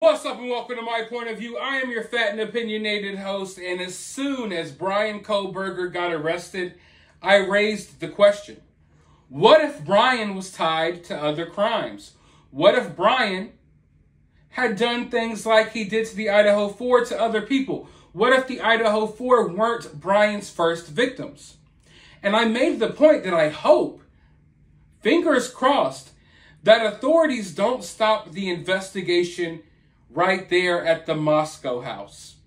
What's up and welcome to My Point of View. I am your fat and opinionated host, and as soon as Bryan Kohberger got arrested, I raised the question. What if Bryan was tied to other crimes? What if Bryan had done things like he did to the Idaho 4 to other people? What if the Idaho 4 weren't Bryan's first victims? And I made the point that I hope, fingers crossed, that authorities don't stop the investigation right there at the Moscow house.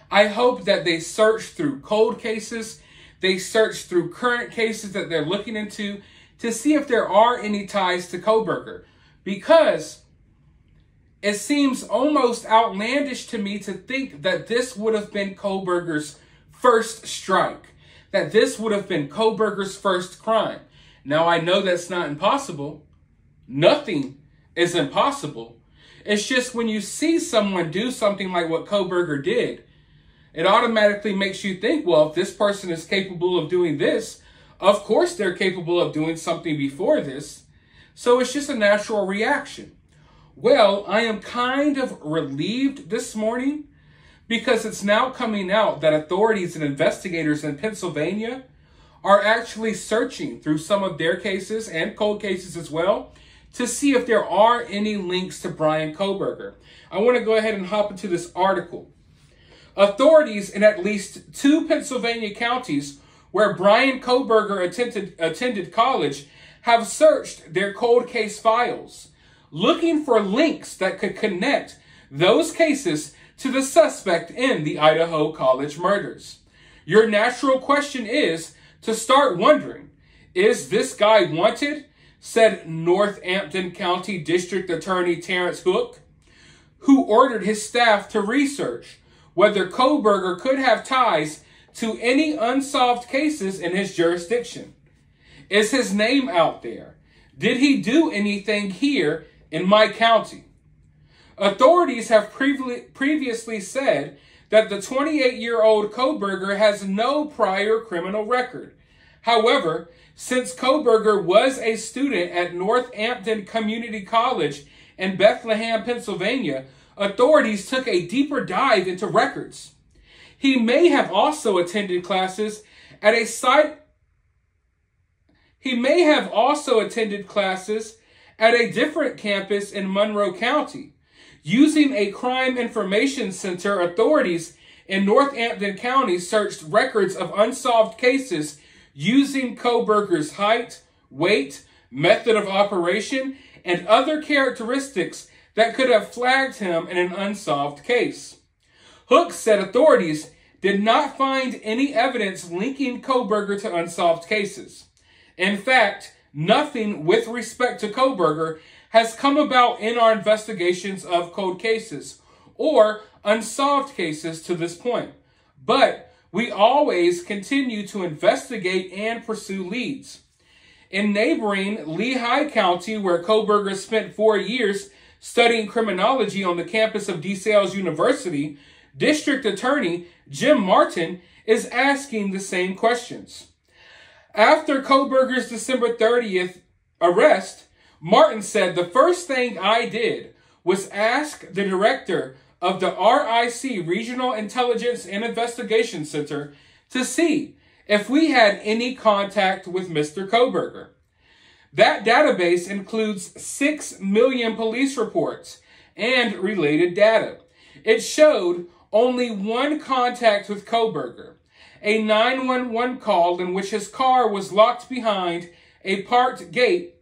I hope that they search through cold cases, they search through current cases that they're looking into to see if there are any ties to Kohberger. Because it seems almost outlandish to me to think that this would have been Kohberger's first strike, that this would have been Kohberger's first crime. Now, I know that's not impossible. Nothing is impossible. It's just when you see someone do something like what Kohberger did, it automatically makes you think, well, if this person is capable of doing this, of course they're capable of doing something before this. So it's just a natural reaction. Well, I am kind of relieved this morning because it's now coming out that authorities and investigators in Pennsylvania are actually searching through some of their cases and cold cases as well to see if there are any links to Bryan Kohberger. I want to go ahead and hop into this article. Authorities in at least 2 Pennsylvania counties where Bryan Kohberger attended college have searched their cold case files, looking for links that could connect those cases to the suspect in the Idaho college murders. Your natural question is to start wondering, is this guy wanted? Said Northampton County District Attorney Terrence Hook, who ordered his staff to research whether Kohberger could have ties to any unsolved cases in his jurisdiction. Is his name out there? Did he do anything here in my county? Authorities have previously said that the 28-year-old Kohberger has no prior criminal record. However, since Kohberger was a student at Northampton Community College in Bethlehem, Pennsylvania, authorities took a deeper dive into records. He may have also attended classes at a different campus in Monroe County. Using a crime information center, authorities in Northampton County searched records of unsolved cases using Kohberger's height, weight, method of operation, and other characteristics that could have flagged him in an unsolved case. Hook said authorities did not find any evidence linking Kohberger to unsolved cases. In fact, nothing with respect to Kohberger has come about in our investigations of cold cases or unsolved cases to this point. But we always continue to investigate and pursue leads. In neighboring Lehigh County, where Kohberger spent 4 years studying criminology on the campus of DeSales University, District Attorney Jim Martin is asking the same questions. After Kohberger's December 30th arrest, Martin said, "The first thing I did was ask the director of the RIC, Regional Intelligence and Investigation Center, to see if we had any contact with Mr. Kohberger. That database includes 6 million police reports and related data. It showed only one contact with Kohberger, a 911 call in which his car was locked behind a parked gate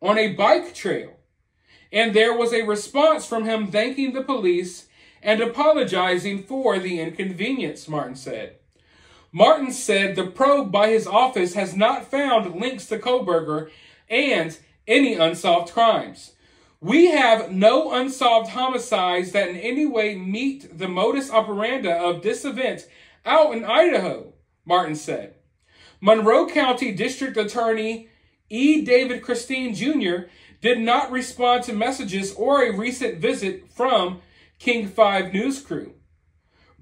on a bike trail. And there was a response from him thanking the police and apologizing for the inconvenience," Martin said. Martin said the probe by his office has not found links to Kohberger and any unsolved crimes. "We have no unsolved homicides that in any way meet the modus operandi of this event out in Idaho," Martin said. Monroe County District Attorney E. David Christine Jr. did not respond to messages or a recent visit from King 5 News Crew.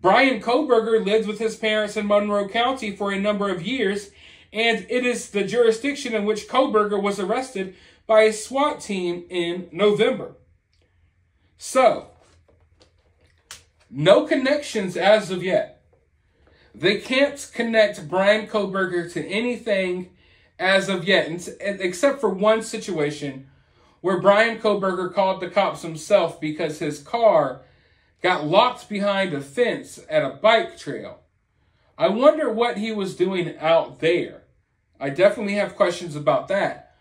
Bryan Kohberger lived with his parents in Monroe County for a number of years, and it is the jurisdiction in which Kohberger was arrested by a SWAT team in November. So, No connections as of yet. They can't connect Bryan Kohberger to anything as of yet, except for one situation where Bryan Kohberger called the cops himself because his car got locked behind a fence at a bike trail. I wonder what he was doing out there. I definitely have questions about that.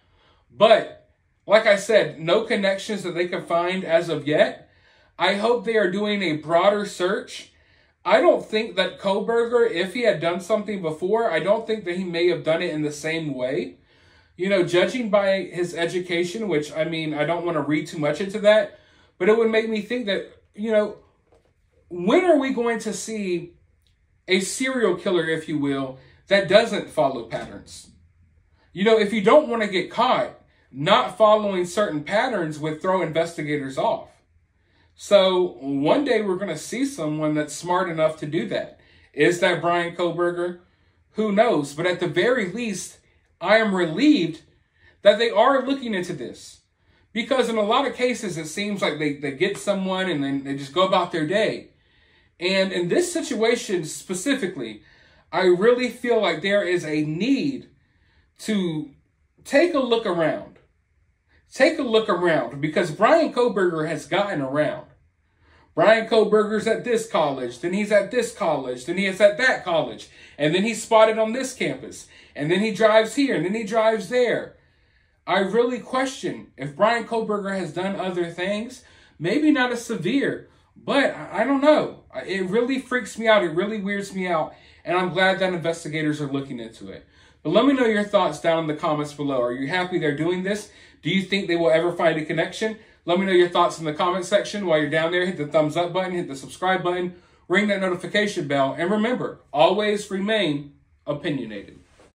But, like I said, no connections that they can find as of yet. I hope they are doing a broader search. I don't think that Kohberger, if he had done something before, I don't think that he may have done it in the same way. You know, judging by his education, which, I mean, I don't want to read too much into that, but it would make me think that, you know, when are we going to see a serial killer, if you will, that doesn't follow patterns? You know, if you don't want to get caught, not following certain patterns would throw investigators off. So one day we're going to see someone that's smart enough to do that. Is that Bryan Kohberger? Who knows? But at the very least, I am relieved that they are looking into this. Because in a lot of cases, it seems like they get someone and then they just go about their day. And in this situation specifically, I really feel like there is a need to take a look around. Take a look around, because Bryan Kohberger has gotten around. Bryan Kohberger's at this college, then he's at this college, then he is at that college, and then he's spotted on this campus, and then he drives here, and then he drives there. I really question if Bryan Kohberger has done other things, maybe not as severe, but I don't know. It really freaks me out. It really weirds me out, and I'm glad that investigators are looking into it. But let me know your thoughts down in the comments below. Are you happy they're doing this? Do you think they will ever find a connection? Let me know your thoughts in the comment section. While you're down there, hit the thumbs up button, hit the subscribe button, ring that notification bell, and remember, always remain opinionated.